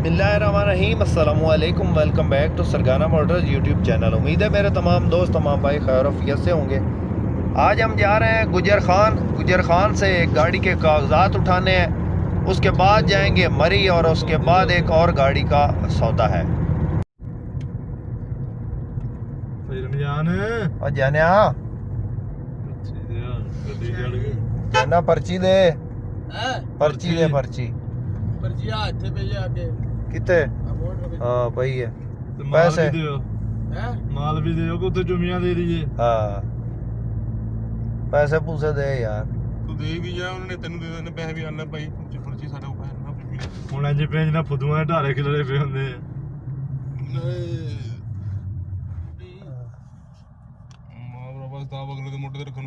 बिस्मिल्लाहिर्रहमानिर्रहीम अस्सलामु अलैकुम। Welcome back to Sargana motors YouTube channel. उम्मीद है मेरे तमाम दोस्त तमाम भाई खैर आफियत से होंगे। आज हम जा रहे हैं गुजर खान से एक गाड़ी के कागजात उठाने हैं, उसके बाद जाएंगे मरी और उसके बाद एक और गाड़ी का सौदा है। और जाना पर्ची दे पर्ची कितने हाँ भाई है पैसे माल भी दे को तो जुमिया दे दीजिए। हाँ पैसे पूसे दे यार, तू दे भी जा, उन्होंने तेन दे देने पैसे भी आना भाई पर्ची साडे को पैसे ना ਹੁਣ ਅੱਜ ਪੇਜ ਨਾ ਫੁੱਦੂਆਂ ਢਾਰੇ ਖਿਲਰੇ ਪਏ ਹੁੰਦੇ ਆ।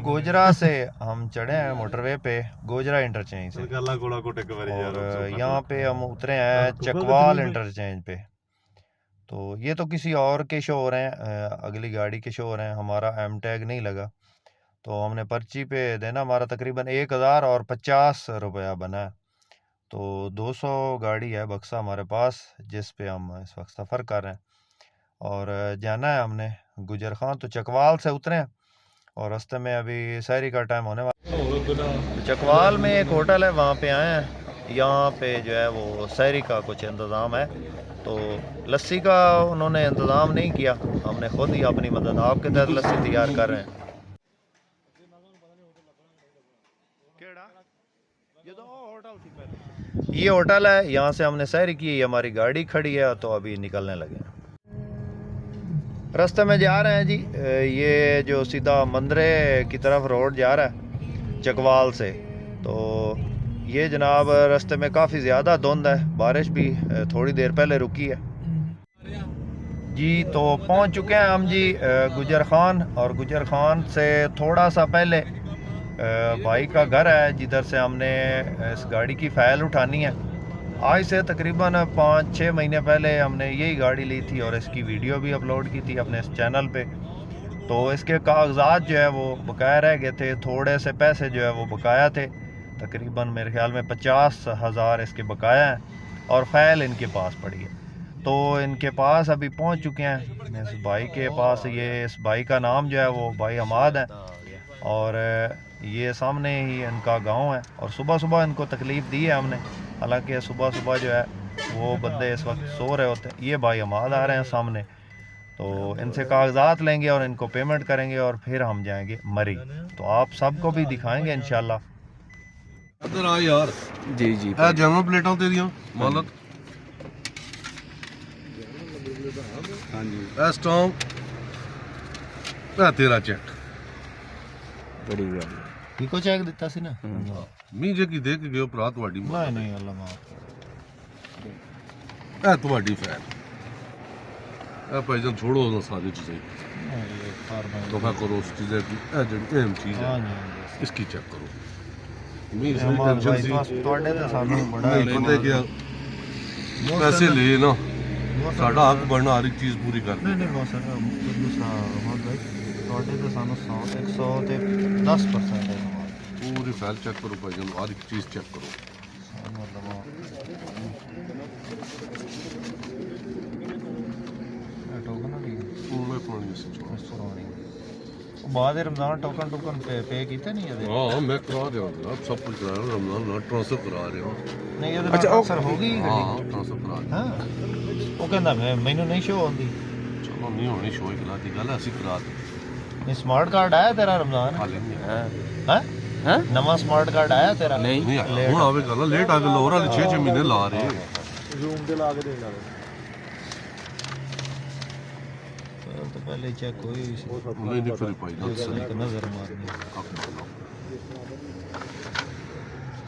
गोजरा से हम चढ़े हैं मोटरवे पे, गोजरा इंटरचेंज से, और यहाँ पे हम उतरे हैं चकवाल इंटरचेंज पे। तो ये तो किसी और के शो हो रहे हैं, अगली गाड़ी के शो हो रहे हैं, हमारा एम टैग नहीं लगा तो हमने पर्ची पे देना। हमारा तकरीबन 1050 रुपया बना है। तो 200 गाड़ी है बक्सा हमारे पास जिस पे हम इस वक्त सफ़र कर रहे हैं और जाना है हमने गुजर खान। तो चकवाल से उतरे हैं और रास्ते में अभी सहरी का टाइम होने वाला। चकवाल में एक होटल है, वहाँ पे आए हैं। यहाँ पे जो है वो सहरी का कुछ इंतज़ाम है, तो लस्सी का उन्होंने इंतज़ाम नहीं किया, हमने खुद ही अपनी मदद आपके तहत लस्सी तैयार कर रहे हैं। ये होटल है, यहाँ से हमने सहरी की, हमारी गाड़ी खड़ी है तो अभी निकलने लगे हैं। रास्ते में जा रहे हैं जी, ये जो सीधा मंदरे की तरफ रोड जा रहा है चकवाल से। तो ये जनाब रास्ते में काफ़ी ज़्यादा धुंध है, बारिश भी थोड़ी देर पहले रुकी है जी। तो पहुंच चुके हैं हम जी गुजर खान, और गुजर खान से थोड़ा सा पहले भाई का घर है जिधर से हमने इस गाड़ी की फ़ाइल उठानी है। आज से तकरीबन 5-6 महीने पहले हमने यही गाड़ी ली थी और इसकी वीडियो भी अपलोड की थी अपने इस चैनल पे। तो इसके कागजात जो है वो बकाया रह गए थे, थोड़े से पैसे जो है वो बकाया थे, तकरीबन मेरे ख्याल में 50,000 इसके बकाया हैं और फ़ाइल इनके पास पड़ी है। तो इनके पास अभी पहुंच चुके हैं इस भाई के पास। ये इस भाई का नाम जो है वो भाई हमाद है और ये सामने ही इनका गांव है। और सुबह सुबह इनको तकलीफ़ दी है हमने, हालांकि सुबह सुबह जो है वो बंदे इस वक्त सो रहे होते हैं। ये भाई हमाद आ रहे हैं सामने, तो इनसे कागजात लेंगे और इनको पेमेंट करेंगे और फिर हम जाएंगे मरी। तो आप सबको भी दिखाएंगे इंशाल्लाह। इधर आ यार जी जी ए जनरल प्लेटां तेरियां मालक। हां जी ए स्टॉक ए तेरा चेक बड़ी गल इको चेक दिता सी ना मी जे की दे के गयो भरा ਤੁਹਾਡੀ नहीं नहीं अल्लाह माफ। ए ਤੁਹਾਡੀ ਫੈਨ ए भाईजान छोड़ो ना सारी चीजें, दफा करो उस चीजें की ए जो अहम चीज है इसकी चेक करो। मी इसमें टेंशन सी ਤੁਹਾਡੇ ਤੇ ਸਾਨੂੰ ਬੜਾ पता क्या पैसे ले ना साडा हक बनना हर एक चीज पूरी कर। नहीं नहीं बहुत सारा दूसरा बहुत भाई ਤੁਹਾਡੇ ਤੇ ਸਾਨੂੰ 100 ਤੇ 10% है पूरी फाइल चेक करो भाईजान, हर एक चीज चेक करो। बाद रमजान टोकन पे कीते नहीं है। हाँ मैं करा रहा हूँ, सब कुछ करा रहा हूँ, रमजान ट्रांसफर करा रहा हूँ। नहीं ये अच्छा अक्सर हो गई हाँ ट्रांसफर करा रहा हूँ। हां वो कहंदा मैनू नहीं शो होंदी। चलो नहीं होनी शो ही खिलाती गल ऐसी करा दी। नहीं स्मार्ट कार्ड आया तेरा रमजान? हां हैं हैं नवा स्मार्ट कार्ड आया तेरा? नहीं हुन आवे गल लेट आ गए लोर वाले 6 महीने ला रहे जूम दे ला के देना तो पहले चेक कोई नहीं नहीं फिर भाई एक नजर मारनी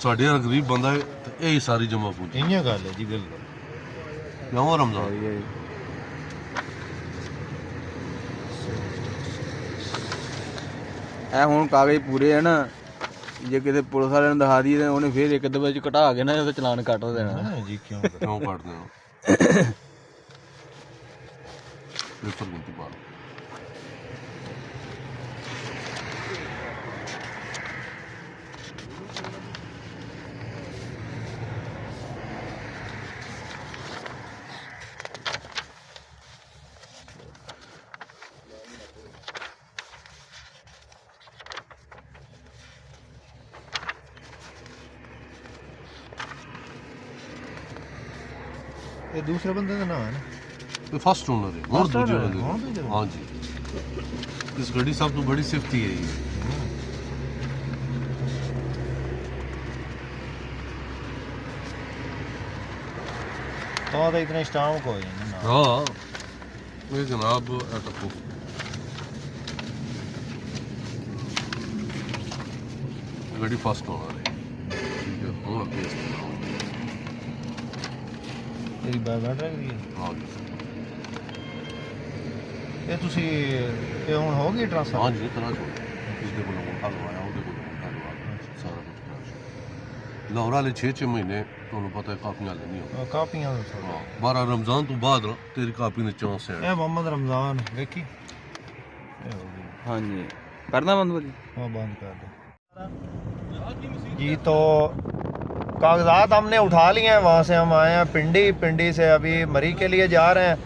साढ़े गरीब बंदा है ते यही सारी जमा पूंजी इयां गल है जी बिल्कुल। क्यों रमजान ए हुण कागज पूरे है ना, जे किते पुलिस वाले ने दिखा दिए उन्हें फिर एक दफे च घटा के ना चलान कट देना जी। क्यों क्यों काटते हो पेपर गिनती मारो। ये दूसरे बंदे का नाम है ना? ये फर्स्ट ओनर है और First दूसरे owner है? बंदे हाँ, दूसरे हाँ जी इस गड्डी सब तो बड़ी सिफ्ती है ये तो इतने स्टाम को है ना? हाँ ये जनाब ऐसा गड्डी फर्स्ट ओनर है ठीक है ਹੁਣ ਅੱਗੇ ਇਸ ਤਰ੍ਹਾਂ तेरी बैठ रही है ਹਾਂ ਜੀ ये तुसी ये हुन हो गई ट्रांसफर? हाँ जी तरह छोड़ इसके को मुंठा लवाया ਉਹਦੇ ਕੋਲ ਮੁੰਠਾ ਲਵਾ ਸਾਰਾ ਕੁਝ ਕਰਾ ਲਾਹੌਰ ਵਾਲੇ 6 ਮਹੀਨੇ ਤੁਹਾਨੂੰ ਪਤਾ ਹੈ ਕਾਪੀਆਂ ਲੈਣੀ ਹੋ ਕਾਪੀਆਂ ਦਾ ਥੋੜਾ ਹਾਂ 12 ਰਮਜ਼ਾਨ ਤੋਂ ਬਾਅਦ ਨਾ ਤੇਰੀ ਕਾਪੀ ਨੇ ਚਾਂਸ ਹੈ ਇਹ मोहम्मद रमजान देखी ये हो गई ਹਾਂਜੀ ਕਰਨਾ ਬੰਦ ਭਾਜੀ हाँ बंद कर दो जी। तो कागजात हमने उठा लिए हैं वहाँ से हम आए हैं पिंडी से अभी मरी के लिए जा रहे हैं।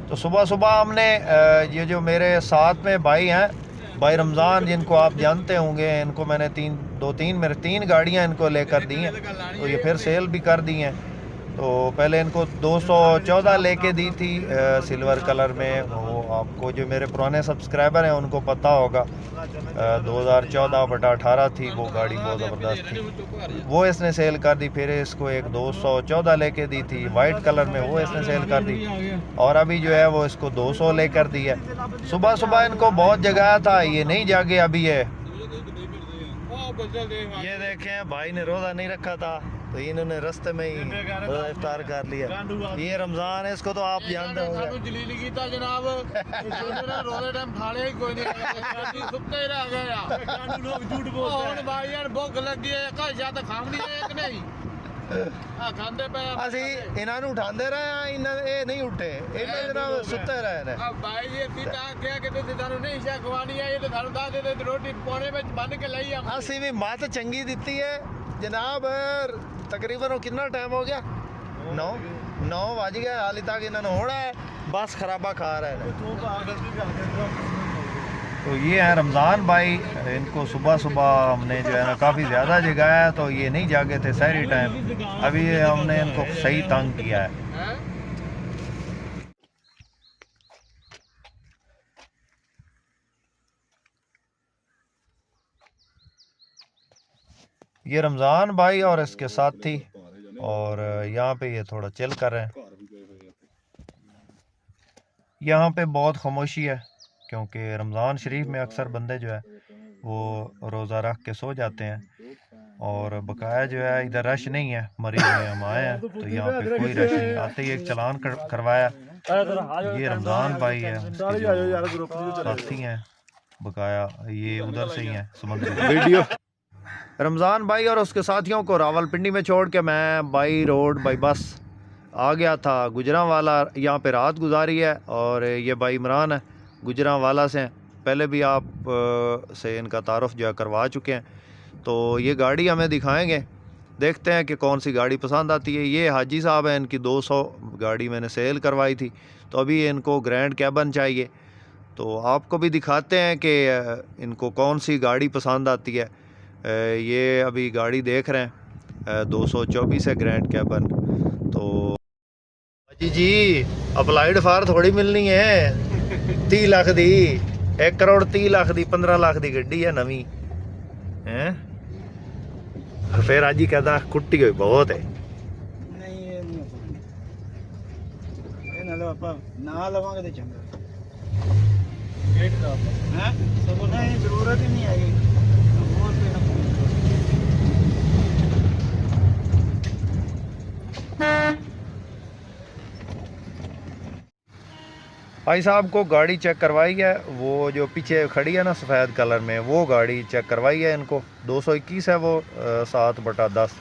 तो सुबह सुबह हमने ये जो मेरे साथ में भाई हैं भाई रमज़ान जिनको आप जानते होंगे इनको मैंने मेरे तीन गाड़ियाँ इनको लेकर दी हैं तो ये फिर सेल भी कर दी हैं। तो पहले इनको 214 लेके दी थी सिल्वर कलर में। वो आपको जो मेरे पुराने सब्सक्राइबर हैं उनको पता होगा 2014/18 थी वो गाड़ी बहुत ज़बरदस्त थी वो इसने सेल कर दी। फिर इसको एक 214 लेके दी थी वाइट कलर में वो इसने सेल कर दी और अभी जो है वो इसको 200 लेकर दी है। सुबह सुबह इनको बहुत जगाया था ये नहीं जागे अभी ये देखें भाई ने रोज़ा नहीं रखा था तो इन्होंने रास्ते में ही रोज़ा इफ्तार कर लिया। ये रमज़ान है इसको तो आप जानते होंगे जनाब रोजे टाइम खाने ही कोई नहीं सुते ही रह गए लोग झूठ बोलते भाई यार भूख लगी है या तो खामनी है कि नहीं ਖਾਂਦੇ ਪਏ ਅਸੀਂ ਇਹਨਾਂ ਨੂੰ ਉਠਾਉਂਦੇ ਰਹੇ ਆ ਇਹਨਾਂ ਇਹ ਨਹੀਂ ਉੱਠੇ ਇਹਨਾਂ ਦੇ ਨਾਲ ਸੁੱਤੇ ਰਹੇ ਨੇ। ਭਾਈ ਜੀ ਅਸੀਂ ਤਾਂ ਕਿਹਾ ਕਿ ਤੁਸੀਂ ਸਾਨੂੰ ਨਹੀਂ ਸ਼ਾ ਖਵਾਣੀ ਹੈ ਇਹ ਤਾਂ ਸਾਨੂੰ ਦੱਸ ਦੇ ਰੋਟੀ ਪੌਣੇ ਵਿੱਚ ਬੰਨ ਕੇ ਲਈ ਆ ਅਸੀਂ ਵੀ ਮੱਤ ਚੰਗੀ ਦਿੱਤੀ ਹੈ ਜਨਾਬ। ਤਕਰੀਬਨ ਉਹ ਕਿੰਨਾ ਟਾਈਮ ਹੋ ਗਿਆ 9 ਵਜ ਗਏ ਹਾਲੇ ਤੱਕ ਇਹਨਾਂ ਨੂੰ ਹੋਣਾ ਹੈ बस खराबा खा रहे हैं। तो ये है रमज़ान भाई इनको सुबह सुबह हमने जो है ना काफ़ी ज़्यादा जगाया तो ये नहीं जागे थे सहरी टाइम अभी हमने इनको सही तंग किया है। ये रमज़ान भाई और इसके साथी और यहाँ पे ये थोड़ा चिल कर रहे हैं। यहाँ पे बहुत खामोशी है क्योंकि रमज़ान शरीफ में अक्सर बंदे जो है वो रोज़ा रख के सो जाते हैं और बकाया जो है इधर रश नहीं है। मरीज में हम आए हैं तो यहाँ पे कोई रश नहीं, आते ही एक चलान करवाया। ये रमज़ान भाई है साथी हैं बकाया ये उधर से ही हैं समुद्र वीडियो। रमज़ान भाई और उसके साथियों को रावलपिंडी में छोड़ के मैं बाई रोड बाई बस आ गया था। गुजरांवाला यहाँ पे रात गुजारी है और ये भाई इमरान है गुजरांवाला से हैं। पहले भी आप से इनका तारुफ जो है करवा चुके हैं। तो ये गाड़ी हमें दिखाएंगे, देखते हैं कि कौन सी गाड़ी पसंद आती है। ये हाजी साहब हैं, इनकी 200 गाड़ी मैंने सेल करवाई थी तो अभी इनको ग्रैंड कैबन चाहिए। तो आपको भी दिखाते हैं कि इनको कौन सी गाड़ी पसंद आती है। ये अभी गाड़ी देख रहे हैं 224 है ग्रैंड कैबन। तो जी अप्लाइड फार थोड़ी मिलनी है 30 लाख दी 1 करोड़ 30 लाख दी 15 लाख दी गड्डी है नवी है। फिर आज ही कहता कुट्टी हुई बहुत है। नहीं ये ना लो ना लवांगे तो चंगा गेट का है सब नहीं जरूरत ही नहीं आएगी। भाई साहब को गाड़ी चेक करवाई है, वो जो पीछे खड़ी है ना सफ़ेद कलर में वो गाड़ी चेक करवाई है इनको। 221 है वो 7/10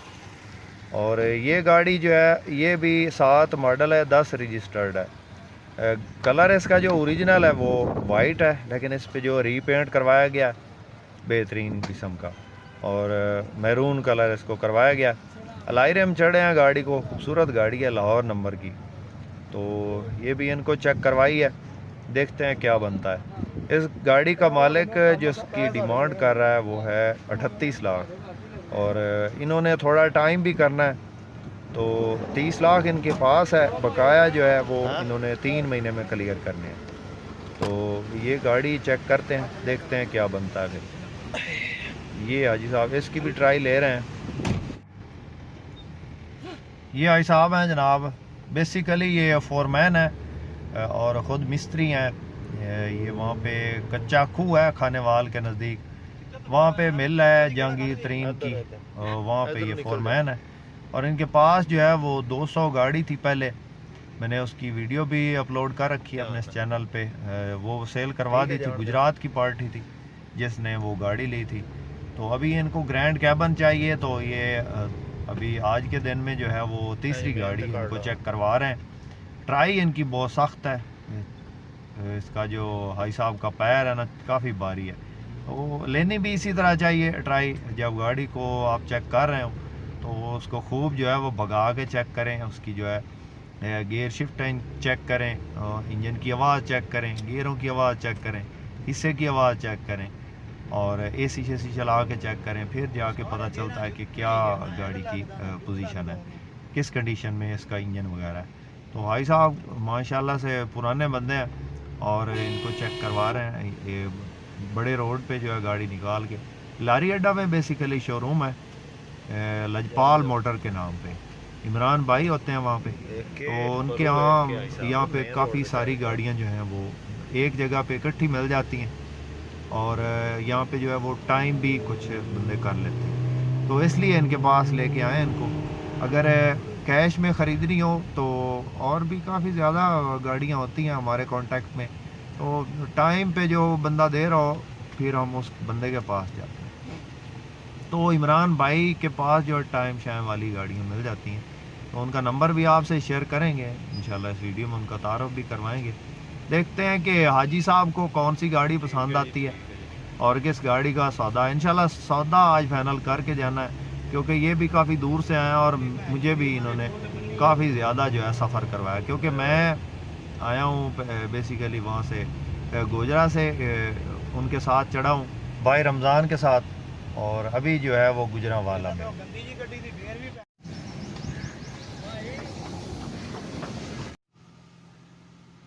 और ये गाड़ी जो है ये भी 7 मॉडल है 10 रजिस्टर्ड है। कलर इसका जो ओरिजिनल है वो वाइट है लेकिन इस पे जो रीपेंट करवाया गया बेहतरीन किस्म का और मैरून कलर इसको करवाया गया। अलायरे हम चढ़े हैं गाड़ी को, खूबसूरत गाड़ी है लाहौर नंबर की। तो ये भी इनको चेक करवाई है, देखते हैं क्या बनता है। इस गाड़ी का मालिक जिसकी डिमांड कर रहा है वो है 38 लाख और इन्होंने थोड़ा टाइम भी करना है तो 30 लाख इनके पास है, बकाया जो है वो इन्होंने 3 महीने में क्लियर करने हैं। तो ये गाड़ी चेक करते हैं, देखते हैं क्या बनता है फिर। ये हाजी साहब इसकी भी ट्राई ले रहे हैं। ये हाजी साहब हैं जनाब, बेसिकली ये फोरमैन है और ख़ुद मिस्त्री हैं। ये वहाँ पे कच्चा खूह है खानेवाल के नज़दीक, वहाँ पे मिल है जहांगीर तरीन की, वहाँ पे ये फोरमैन है। और इनके पास जो है वो 200 गाड़ी थी पहले, मैंने उसकी वीडियो भी अपलोड कर रखी है अपने इस चैनल पे। वो सेल करवा दी थी, गुजरात की पार्टी थी जिसने वो गाड़ी ली थी। तो अभी इनको ग्रैंड कैबन चाहिए, तो ये अभी आज के दिन में जो है वो तीसरी गाड़ी इनको चेक करवा रहे हैं। ट्राई इनकी बहुत सख्त है, इसका जो हाई साहब का पैर है ना काफ़ी भारी है, तो लेनी भी इसी तरह चाहिए ट्राई। जब गाड़ी को आप चेक कर रहे हो तो उसको खूब जो है वो भगा के चेक करें, उसकी जो है गियर शिफ्ट चेक करें, इंजन की आवाज़ चेक करें, गियरों की आवाज़ चेक करें, हिस्से की आवाज़ चेक करें और एसी शेसी चला के चेक करें। फिर जाके पता चलता है कि क्या गाड़ी की पोजीशन है, किस कंडीशन में इसका इंजन वगैरह है। तो भाई साहब माशाल्लाह से पुराने बंदे हैं और इनको चेक करवा रहे हैं। ये बड़े रोड पे जो है गाड़ी निकाल के, लारी अड्डा में बेसिकली शोरूम है लजपाल मोटर के नाम पे, इमरान भाई होते हैं वहाँ पे। तो उनके यहाँ पे काफ़ी सारी गाड़ियाँ जो हैं वो एक जगह पे इकट्ठी मिल जाती हैं और यहाँ पे जो है वो टाइम भी कुछ बंदे कर लेते हैं, तो इसलिए इनके पास लेके आए इनको। अगर कैश में ख़रीदनी हो तो और भी काफ़ी ज़्यादा गाड़ियाँ होती हैं हमारे कांटेक्ट में, तो टाइम पे जो बंदा दे रहा हो फिर हम उस बंदे के पास जाते हैं। तो इमरान भाई के पास जो टाइम शाम वाली गाड़ियाँ मिल जाती हैं, तो उनका नंबर भी आपसे शेयर करेंगे इंशाल्लाह, इस वीडियो में उनका तारुफ भी करवाएंगे। देखते हैं कि हाजी साहब को कौन सी गाड़ी पसंद आती है और किस गाड़ी का सौदा है। इंशाल्लाह सौदा आज फाइनल करके जाना है, क्योंकि ये भी काफ़ी दूर से आए और मुझे भी इन्होंने काफ़ी ज़्यादा जो है सफ़र करवाया, क्योंकि मैं आया हूँ बेसिकली वहाँ से गोजरा से, उनके साथ चढ़ा हूँ भाई रमज़ान के साथ, और अभी जो है वो गुजरांवाला में।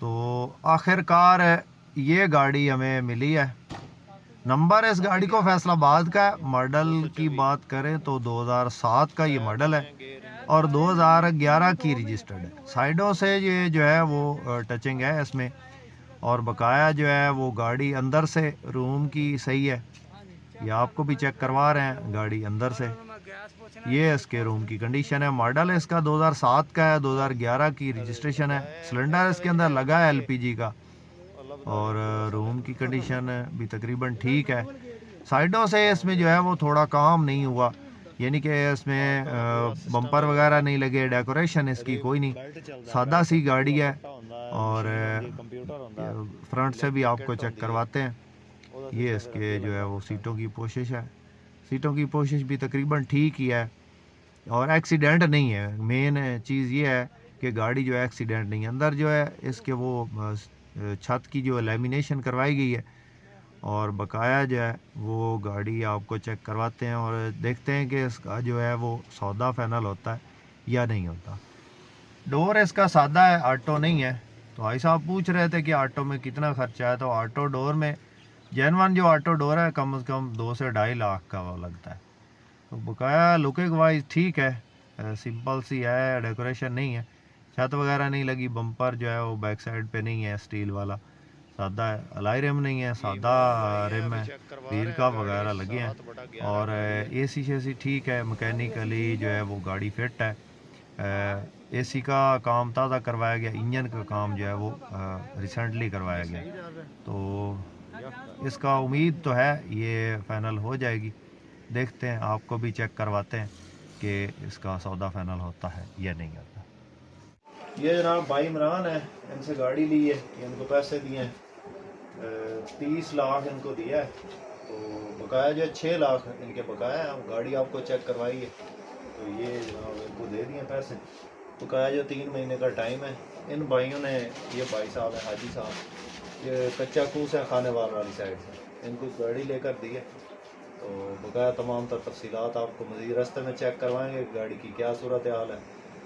तो आखिरकार ये गाड़ी हमें मिली है। नंबर इस गाड़ी को फैसलाबाद का है। मॉडल की बात करें तो 2007 का ये मॉडल है और 2011 की रजिस्टर्ड है। साइडों से ये जो है वो टचिंग है इसमें, और बकाया जो है वो गाड़ी अंदर से रूम की सही है। ये आपको भी चेक करवा रहे हैं गाड़ी अंदर से, ये इसके रूम की कंडीशन है। मॉडल इसका 2007 का है, 2011 की रजिस्ट्रेशन है। सिलेंडर इसके अंदर लगा है एलपीजी का, और रूम की कंडीशन भी तकरीबन ठीक है। साइडों से इसमें जो है वो थोड़ा काम नहीं हुआ, यानी कि इसमें बम्पर वगैरह नहीं लगे, डेकोरेशन इसकी कोई नहीं, सादा सी गाड़ी है। और फ्रंट से भी आपको चेक करवाते हैं। ये इसके जो है वो सीटों की पोशिश है, सीटों की पोशिश भी तकरीबन ठीक ही है और एक्सीडेंट नहीं है। मेन चीज़ ये है कि गाड़ी जो है एक्सीडेंट नहीं है। अंदर जो है इसके वो छत की जो लेमिनेशन करवाई गई है, और बकाया जो है वो गाड़ी आपको चेक करवाते हैं और देखते हैं कि इसका जो है वो सौदा फाइनल होता है या नहीं होता। डोर इसका सादा है, ऑटो नहीं है। तो भाई साहब पूछ रहे थे कि ऑटो में कितना खर्चा है, तो ऑटो डोर में जेनवन जो ऑटो डोर है कम से कम 2 से 2.5 लाख का वो लगता है। तो बकाया लुकिंग वाइज ठीक है, सिंपल सी है, डेकोरेशन नहीं है, छत वगैरह नहीं लगी, बम्पर जो है वो बैक साइड पे नहीं है स्टील वाला, सादा है। अलाई रिम नहीं है, सादा रिम है, व्हील कप वगैरह लगे हैं, और एसी शेसी ठीक है, मैकेनिकली जो है वो गाड़ी फिट है। एसी का काम ताज़ा करवाया गया, इंजन का काम जो है वो रिसेंटली करवाया गया। तो इसका उम्मीद तो है ये फाइनल हो जाएगी। देखते हैं, आपको भी चेक करवाते हैं कि इसका सौदा फाइनल होता है या नहीं होता। ये जनाब भाई इमरान है, इनसे गाड़ी ली है, इनको पैसे दिए हैं, 30 लाख इनको दिया है। तो बकाया जो है 6 लाख इनके बकाया है। गाड़ी आपको चेक करवाई है, तो ये जनाब इनको दे दिए पैसे। बकाया जो 3 महीने का टाइम है। इन भाइयों ने, ये भाई साहब हैं हाजी साहब, ये कच्चा कूस है खानेवाल वाली साइड से, इनको गाड़ी लेकर दी है। तो बकाया तमाम तर तफसीलात आपको मज़ीद रास्ते में चेक करवाएंगे गाड़ी की क्या सूरत हाल है।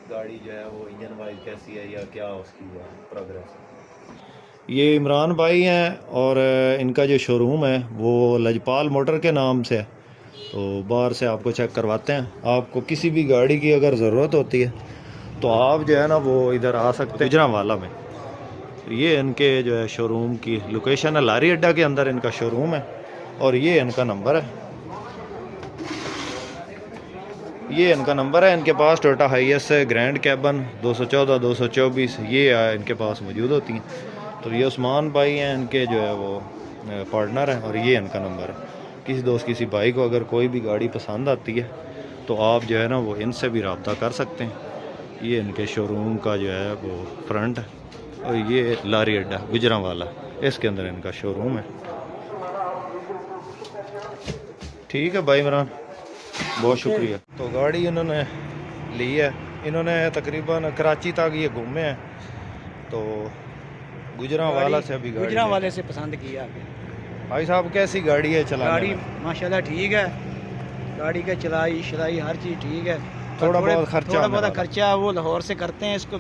गाड़ी जो है वो इंजन वाइज कैसी है या क्या उसकी प्रोग्रेस है। ये इमरान भाई हैं और इनका जो शोरूम है वो लजपाल मोटर के नाम से है। तो बाहर से आपको चेक करवाते हैं। आपको किसी भी गाड़ी की अगर ज़रूरत होती है तो आप जो है ना वो इधर आ सकते हैं गुजरांवाला में। ये इनके जो है शोरूम की लोकेशन है, लारी अड्डा के अंदर इनका शोरूम है और ये इनका नंबर है। ये इनका नंबर है। इनके पास टोयोटा हाईएस है, ग्रैंड कैबन 214 224 ये इनके पास मौजूद होती हैं। तो ये उस्मान भाई हैं इनके जो है वो पार्टनर हैं और ये इनका नंबर है। किसी दोस्त किसी भाई को अगर कोई भी गाड़ी पसंद आती है तो आप जो है ना वो इनसे भी रब्ता कर सकते हैं। ये इनके शोरूम का जो है वो फ्रंट है और ये लारी अड्डा गुजरांवाला, इसके अंदर इनका शोरूम है। ठीक है भाई इमरान, बहुत शुक्रिया। तो गाड़ी इन्होंने ली है, इन्होंने तकरीबन कराची तक ये घूमे हैं। तो गुजरांवाला से अभी गाड़ी गुजरांवाले से पसंद किया। भाई साहब कैसी गाड़ी है चलाने गाड़ी में? माशाल्लाह ठीक है, गाड़ी का चलाई शलाई हर चीज़ ठीक है। थोड़ा बहुत खर्चा थोड़ा आने बहुत वाला। खर्चा वो लाहौर से करते हैं, इसको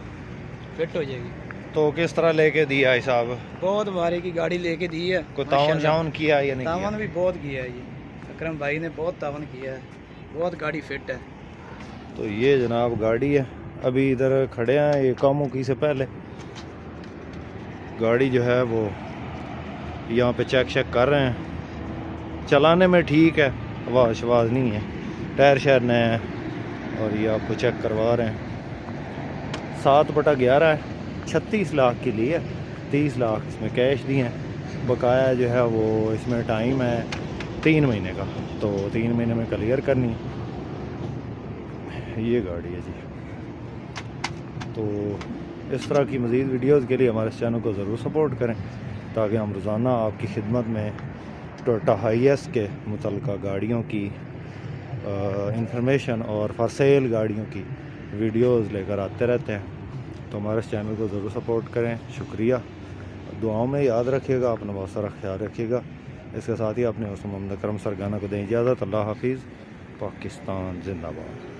फिट हो जाएगी। तो किस तरह लेके दिया है साहब? बहुत भारी की गाड़ी लेके दी है। कोई तावन माशाल्लाह। शावन किया या नहीं तावन किया? भी बहुत किया है, ये अकरम भाई ने बहुत तावन किया है, बहुत गाड़ी फिट है। तो ये जनाब गाड़ी है, अभी इधर खड़े हैं ये कामों की से पहले। गाड़ी जो है वो यहाँ पे चेक शेक कर रहे हैं। चलाने में ठीक है, आवाज़ शवाज नहीं है, टायर शायर नए हैं और ये आपको चेक करवा रहे हैं। 7/11 है, 36 लाख की ली है, 30 लाख इसमें कैश दिए हैं। बकाया जो है वो इसमें टाइम है 3 महीने का, तो 3 महीने में क्लियर करनी है। ये गाड़ी है जी। तो इस तरह की मज़ीद वीडियोज़ के लिए हमारे इस चैनल को ज़रूर सपोर्ट करें ताकि हम रोज़ाना आपकी खिदमत में टोयोटा हाईएस के मुतल्लिक़ा गाड़ियों की इंफॉर्मेशन और फॉर सेल गाड़ियों की वीडियोज़ लेकर आते रहते हैं। तो हमारे इस चैनल को ज़रूर सपोर्ट करें, शुक्रिया। दुआओं में याद रखिएगा, अपना बहुत सारा ख्याल रखिएगा। इसके साथ ही अपने हुस्न मोहम्मद करम सरगाना को दें इजाज़त। अल्लाह हाफिज़। पाकिस्तान जिंदाबाद।